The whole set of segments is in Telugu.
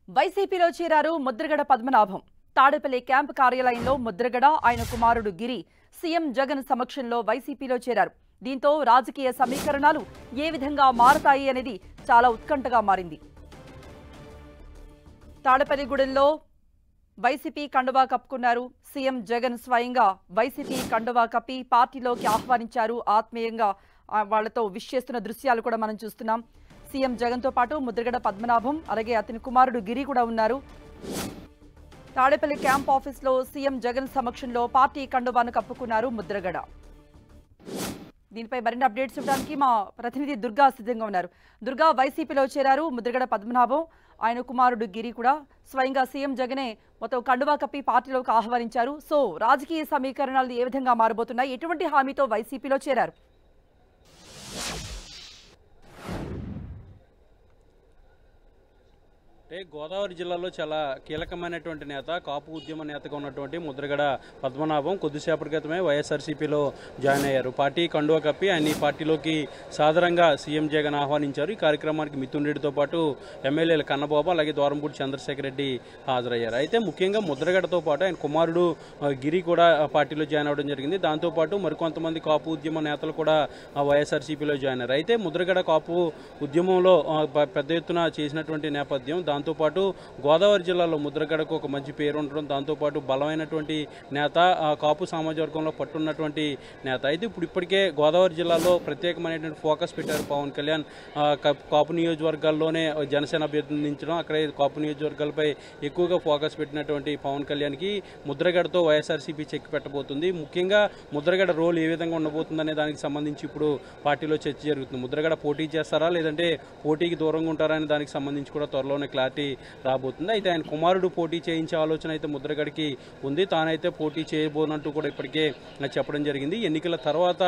వైసీపీలో చేరారు ముద్రగడ పద్మనాభం. తాడేపల్లి క్యాంపు కార్యాలయంలో ముద్రగడ ఆయన కుమారుడు గిరి సీఎం జగన్ సమక్షంలో వైసీపీలో చేరారు. దీంతో రాజకీయ సమీకరణాలు ఏ విధంగా మారతాయి అనేది చాలా ఉత్కంఠగా మారింది. తాడేపల్లిగూడెంలో వైసీపీ కండువా కప్పుకున్నారు. సీఎం జగన్ స్వయంగా వైసీపీ కండువా కప్పి పార్టీలోకి ఆహ్వానించారు. ఆత్మీయంగా వాళ్లతో విష్ చేస్తున్న దృశ్యాలు కూడా మనం చూస్తున్నాం. సీఎం జగన్ తో పాటు ముద్రగడ పద్మనాభం అలాగే అతని కుమారుడు గిరి కూడా ఉన్నారు. తాడేపల్లి క్యాంప్ ఆఫీస్ లో సీఎం జగన్ సమక్షంలో పార్టీ కండువాను కప్పుకున్నారు ముద్రగడ. దీనిపై మరిన్ని అప్డేట్స్ ఇవ్వడానికి మా ప్రతినిధి దుర్గా సిద్ధంగా ఉన్నారు. దుర్గా, వైసీపీలో చేరారు ముద్రగడ పద్మనాభం, ఆయన కుమారుడు గిరి కూడా స్వయంగా సీఎం జగనే మొత్తం కండువా కప్పి పార్టీలోకి ఆహ్వానించారు. సో రాజకీయ సమీకరణాలు ఏ విధంగా మారబోతున్నాయి? ఎటువంటి హామీతో వైసీపీలో చేరారు? గోదావరి జిల్లాలో చాలా కీలకమైనటువంటి నేత, కాపు ఉద్యమ నేతగా ఉన్నటువంటి ముద్రగడ పద్మనాభం కొద్దిసేపటి క్రితమే వైఎస్ఆర్సీపీలో జాయిన్ అయ్యారు. పార్టీ కండువా కప్పి ఆయన ఈ పార్టీలోకి సాదరంగా సీఎం జగన్ ఆహ్వానించారు. ఈ కార్యక్రమానికి మిథున్ రెడ్డితో పాటు ఎమ్మెల్యేలు కన్నబాబు అలాగే దూరంపూడి చంద్రశేఖర్ రెడ్డి హాజరయ్యారు. అయితే ముఖ్యంగా ముద్రగడతో పాటు ఆయన కుమారుడు గిరి కూడా పార్టీలో జాయిన్ అవ్వడం జరిగింది. దాంతోపాటు మరికొంతమంది కాపు ఉద్యమ నేతలు కూడా వైఎస్ఆర్సీపీలో జాయిన్ అయ్యారు. అయితే ముద్రగడ కాపు ఉద్యమంలో పెద్ద ఎత్తున చేసినటువంటి నేపథ్యం, దాంతోపాటు గోదావరి జిల్లాలో ముద్రగడకు ఒక మంచి పేరు ఉండడం, దాంతోపాటు బలమైనటువంటి నేత, కాపు సామాజిక వర్గంలో పట్టున్నటువంటి నేత. అయితే ఇప్పటికే గోదావరి జిల్లాలో ప్రత్యేకమైనటువంటి ఫోకస్ పెట్టారు పవన్ కళ్యాణ్. కాపు నియోజకవర్గాల్లోనే జనసేన అభ్యర్థించడం, అక్కడ కాపు నియోజకవర్గాలపై ఎక్కువగా ఫోకస్ పెట్టినటువంటి పవన్ కళ్యాణ్కి ముద్రగడతో వైఎస్ఆర్సీపీ చెక్ పెట్టబోతుంది. ముఖ్యంగా ముద్రగడ రోల్ ఏ విధంగా ఉండబోతుందనే దానికి సంబంధించి ఇప్పుడు పార్టీలో చర్చ జరుగుతుంది. ముద్రగడ పోటీ చేస్తారా లేదంటే పోటీకి దూరంగా ఉంటారా అనే దానికి సంబంధించి కూడా త్వరలోనే క్లారిటీ రాబోతుంది. అయితే ఆయన కుమారుడు పోటీ చేయించే ఆలోచన అయితే ముద్రగడికి ఉంది. తానైతే పోటీ చేయబోనంటూ కూడా ఇప్పటికే చెప్పడం జరిగింది. ఎన్నికల తర్వాత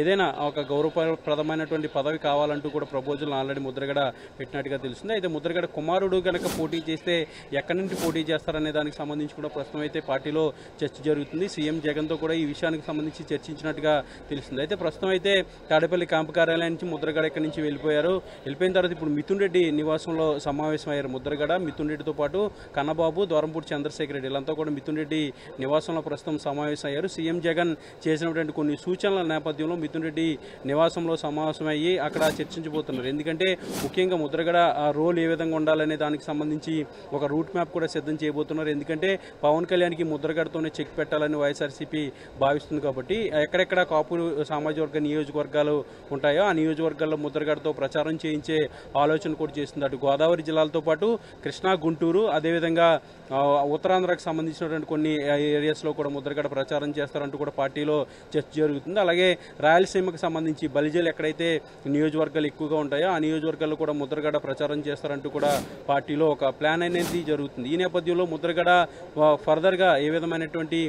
ఏదైనా ఒక గౌరవప్రదమైనటువంటి పదవి కావాలంటూ కూడా ప్రపోజల్ ఆల్రెడీ ముద్రగడ పెట్టినట్టుగా తెలుస్తుంది. అయితే ముద్రగడ కుమారుడు కనుక పోటీ చేస్తే ఎక్కడి నుంచి పోటీ చేస్తారనే దానికి సంబంధించి కూడా ప్రస్తుతం అయితే పార్టీలో చర్చ జరుగుతుంది. సీఎం జగన్తో కూడా ఈ విషయానికి సంబంధించి చర్చించినట్టుగా తెలుస్తుంది. అయితే ప్రస్తుతం అయితే తాడేపల్లి క్యాంపు కార్యాలయం నుంచి ముద్రగడ ఇక్కడి నుంచి వెళ్ళిపోయారు. వెళ్ళిపోయిన తర్వాత ఇప్పుడు మిథున్ రెడ్డి నివాసంలో సమావేశమయ్యారు. ముద్రగడ, మిథున్ రెడ్డితో పాటు కన్నబాబు, దూరంపూడి చంద్రశేఖర్ రెడ్డి వీళ్ళంతా కూడా మిథున్ రెడ్డి నివాసంలో ప్రస్తుతం సమావేశం అయ్యారు. సీఎం జగన్ చేసినటువంటి కొన్ని సూచనల నేపథ్యంలో మిథున్ రెడ్డి నివాసంలో సమావేశమయ్యి అక్కడ చర్చించబోతున్నారు. ఎందుకంటే ముఖ్యంగా ముద్రగడ ఆ రోల్ ఏ విధంగా ఉండాలనే దానికి సంబంధించి ఒక రూట్ మ్యాప్ కూడా సిద్ధం చేయబోతున్నారు. ఎందుకంటే పవన్ కళ్యాణ్కి ముద్రగడతోనే చెక్ పెట్టాలని వైఎస్ఆర్సీపీ భావిస్తుంది. కాబట్టి ఎక్కడెక్కడ కాపు సామాజిక వర్గ నియోజకవర్గాలు ఉంటాయో ఆ నియోజకవర్గాల్లో ముద్రగడతో ప్రచారం చేయించే ఆలోచన కూడా చేస్తుంది. అటు గోదావరి జిల్లాలతో పాటు కృష్ణా, గుంటూరు, అదేవిధంగా ఉత్తరాంధ్రకు సంబంధించినటువంటి కొన్ని ఏరియాస్లో కూడా ముద్రగడ ప్రచారం చేస్తారంటూ కూడా పార్టీలో చర్చ జరుగుతుంది. అలాగే రాయలసీమకు సంబంధించి బలిజలు ఎక్కడైతే నియోజకవర్గాలు ఎక్కువగా ఉంటాయో ఆ నియోజకవర్గాల్లో కూడా ముద్రగడ ప్రచారం చేస్తారంటూ కూడా పార్టీలో ఒక ప్లాన్ అనేది జరుగుతుంది. ఈ నేపథ్యంలో ముద్రగడ ఫర్దర్గా ఏ విధమైనటువంటి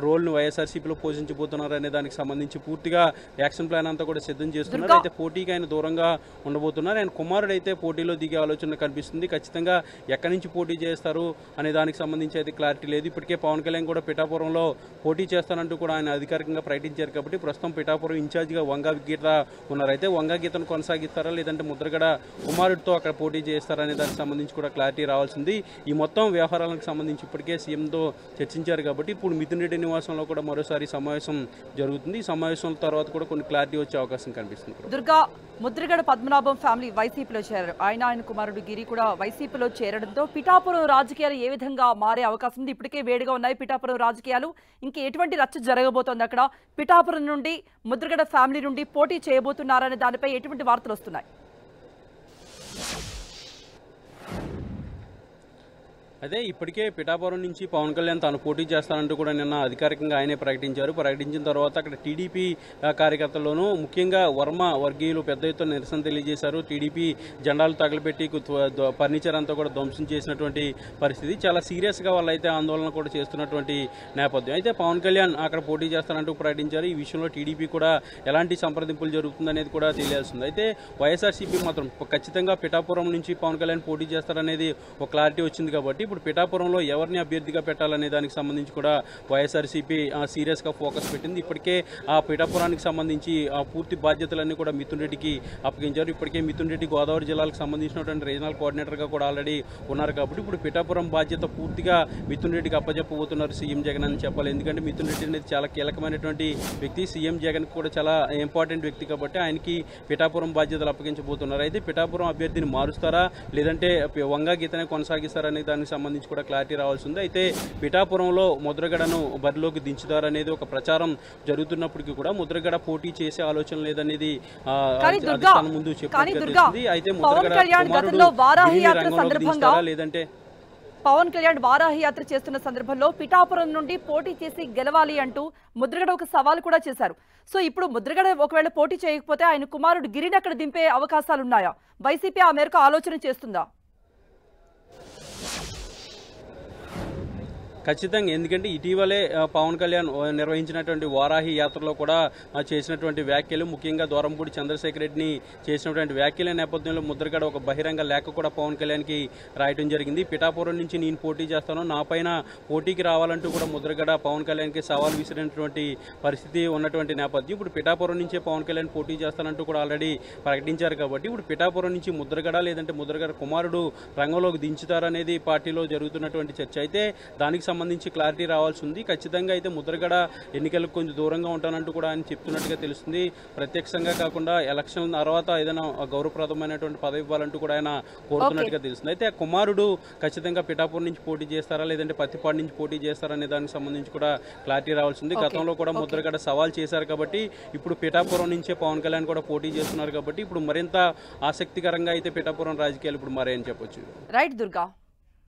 రోల్ను వైఎస్ఆర్సీపీలో పోషించబోతున్నారు అనే దానికి సంబంధించి పూర్తిగా యాక్షన్ ప్లాన్ అంతా కూడా సిద్ధం చేస్తున్నారు. అయితే పోటీకి ఆయన దూరంగా ఉండబోతున్నారు. ఆయన కుమారుడు అయితే పోటీలో దిగే ఆలోచన కనిపిస్తుంది. ఖచ్చితంగా ఎక్కడి నుంచి పోటీ చేస్తారు అనే దానికి సంబంధించి అయితే క్లారిటీ లేదు. ఇప్పటికే పవన్ కళ్యాణ్ కూడా పిఠాపురంలో పోటీ చేస్తానంటూ కూడా ఆయన అధికారికంగా ప్రకటించారు. కాబట్టి ప్రస్తుతం పిఠాపురం ఇన్ఛార్జిగా వంగా గీత ఉన్నారు. అయితే వంగా గీతను కొనసాగిస్తారా లేదంటే ముద్రగడ కుమారుడితో అక్కడ పోటీ చేస్తారా అనే దానికి సంబంధించి కూడా క్లారిటీ రావాల్సింది. ఈ మొత్తం వ్యవహారాలకు సంబంధించి ఇప్పటికే సీఎంతో చర్చించారు. కాబట్టి ఇప్పుడు మిథున్ రెడ్డి నివాసంలో కూడా మరోసారి సమావేశం జరుగుతుంది. ఈ సమావేశం తర్వాత కూడా కొన్ని క్లారిటీ వచ్చే అవకాశం కనిపిస్తుంది. దుర్గా, ముద్రగడ పద్మనాభం ఫ్యామిలీ వైసీపీలో చేరారు. ఆయన కుమారుడు గిరి కూడా వైసీపీలో చేరడంతో పిఠాపురం రాజకీయాలు ఏ విధంగా మారే అవకాశం ఉంది? ఇప్పటికే వేడిగా ఉన్నాయి పిఠాపురం రాజకీయాలు. ఇంకా ఎటువంటి రచ్చ జరగబోతోంది అక్కడ? పిఠాపురం నుండి ముద్రగడ ఫ్యామిలీ నుండి పోటీ చేయబోతున్నారనే దానిపై ఎటువంటి వార్తలు వస్తున్నాయి? అదే ఇప్పటికే పిఠాపురం నుంచి పవన్ కళ్యాణ్ తాను పోటీ చేస్తానంటూ కూడా నిన్న అధికారికంగా ఆయనే ప్రకటించారు. ప్రకటించిన తర్వాత అక్కడ టీడీపీ కార్యకర్తల్లోనూ ముఖ్యంగా వర్మ వర్గీయులు పెద్ద ఎత్తున నిరసన తెలియజేశారు. టీడీపీ జెండాలు తగలబెట్టి ఫర్నిచర్ అంతా కూడా ధ్వంసం చేసినటువంటి పరిస్థితి. చాలా సీరియస్గా వాళ్ళైతే ఆందోళన కూడా చేస్తున్నటువంటి నేపథ్యం. అయితే పవన్ కళ్యాణ్ అక్కడ పోటీ చేస్తానంటూ ప్రకటించారు. ఈ విషయంలో టీడీపీ కూడా ఎలాంటి సంప్రదింపులు జరుగుతుందనేది కూడా తెలియాల్సింది. అయితే వైఎస్ఆర్సీపీ మాత్రం ఖచ్చితంగా పిఠాపురం నుంచి పవన్ కళ్యాణ్ పోటీ చేస్తారనేది ఒక క్లారిటీ వచ్చింది. కాబట్టి ఇప్పుడు పిఠాపురంలో ఎవరిని అభ్యర్థిగా పెట్టాలనే దానికి సంబంధించి కూడా వైఎస్ఆర్సీపీ సీరియస్గా ఫోకస్ పెట్టింది. ఇప్పటికే ఆ పిఠాపురానికి సంబంధించి పూర్తి బాధ్యతలన్నీ కూడా మిథున్ రెడ్డికి అప్పగించారు. ఇప్పటికే మిథున్ రెడ్డి గోదావరి జిల్లాలకు సంబంధించినటువంటి రీజనల్ కోఆర్డినేటర్గా కూడా ఆల్రెడీ ఉన్నారు. కాబట్టి ఇప్పుడు పిఠాపురం బాధ్యత పూర్తిగా మిథున్ రెడ్డికి అప్పచెప్పబోతున్నారు సీఎం జగన్ అని చెప్పాలి. ఎందుకంటే మిథున్ రెడ్డి అనేది చాలా కీలకమైనటువంటి వ్యక్తి, సీఎం జగన్ కూడా చాలా ఇంపార్టెంట్ వ్యక్తి కాబట్టి ఆయనకి పిఠాపురం బాధ్యతలు అప్పగించబోతున్నారు. అయితే పిఠాపురం అభ్యర్థిని మారుస్తారా లేదంటే వంగా గీతనే కొనసాగిస్తారా అనే దానికి సంబంధించి కూడా క్లారిటీ రావాల్సి ఉంది. అయితే పిఠాపురంలో ముద్రగడను బరిలోకి దించుతారనేది ఒక ప్రచారం జరుగుతున్నప్పటికీ కూడా ముద్రగడ పోటీ చేసే ఆలోచన లేదనేది ముందు చెప్తుంది. అయితే లేదంటే పవన్ కళ్యాణ్ వారాహి యాత్ర చేస్తున్న సందర్భంలో పిఠాపురం నుండి పోటీ చేసి గెలవాలి అంటూ ముద్రగడ ఒక సవాల్ కూడా చేశారు. సో ఇప్పుడు ముద్రగడ ఒకవేళ పోటీ చేయకపోతే ఆయన కుమారుడు గిరిని అక్కడ దింపే అవకాశాలున్నాయా? వైసీపీ ఆ మేరకు ఆలోచన చేస్తుందా? ఖచ్చితంగా, ఎందుకంటే ఇటీవలే పవన్ కళ్యాణ్ నిర్వహించినటువంటి వారాహి యాత్రలో కూడా చేసినటువంటి వ్యాఖ్యలు, ముఖ్యంగా దూరంపూడి చంద్రశేఖర్ రెడ్డిని చేసినటువంటి వ్యాఖ్యల నేపథ్యంలో ముద్రగడ ఒక బహిరంగ లేఖ కూడా పవన్ కళ్యాణ్కి రాయటం జరిగింది. పిఠాపురం నుంచి నేను పోటీ చేస్తాను, నా పైన పోటీకి రావాలంటూ కూడా ముద్రగడ పవన్ కళ్యాణ్కి సవాల్ విసిరినటువంటి పరిస్థితి ఉన్నటువంటి నేపథ్యం. ఇప్పుడు పిఠాపురం నుంచే పవన్ కళ్యాణ్ పోటీ చేస్తానంటూ కూడా ఆల్రెడీ ప్రకటించారు. కాబట్టి ఇప్పుడు పిఠాపురం నుంచి ముద్రగడ లేదంటే ముద్రగడ కుమారుడు రంగంలోకి దించుతారనేది పార్టీలో జరుగుతున్నటువంటి చర్చ. అయితే దానికి సంబంధించి క్లారిటీ రావాల్సి ఉంది. ఖచ్చితంగా అయితే ముద్రగడ ఎన్నికలకు కొంచెం దూరంగా ఉంటానంటూ కూడా ఆయన చెప్తున్నట్టుగా తెలుస్తుంది. ప్రత్యక్షంగా కాకుండా ఎలక్షన్ తర్వాత ఏదైనా గౌరవప్రదమైనటువంటి పదవి ఇవ్వాలంటూ కూడా ఆయన కోరుతున్నట్టుగా తెలుస్తుంది. అయితే కుమారుడు ఖచ్చితంగా పిఠాపురం నుంచి పోటీ చేస్తారా లేదంటే పత్తిపాడు నుంచి పోటీ చేస్తారా అనే దానికి సంబంధించి కూడా క్లారిటీ రావాల్సి ఉంది. గతంలో కూడా ముద్రగడ సవాల్ చేశారు కాబట్టి ఇప్పుడు పిఠాపురం నుంచే పవన్ కళ్యాణ్ కూడా పోటీ చేస్తున్నారు కాబట్టి ఇప్పుడు మరింత ఆసక్తికరంగా అయితే పిఠాపురం రాజకీయాలు ఇప్పుడు మారాయని చెప్పొచ్చు. రైట్ దుర్గా.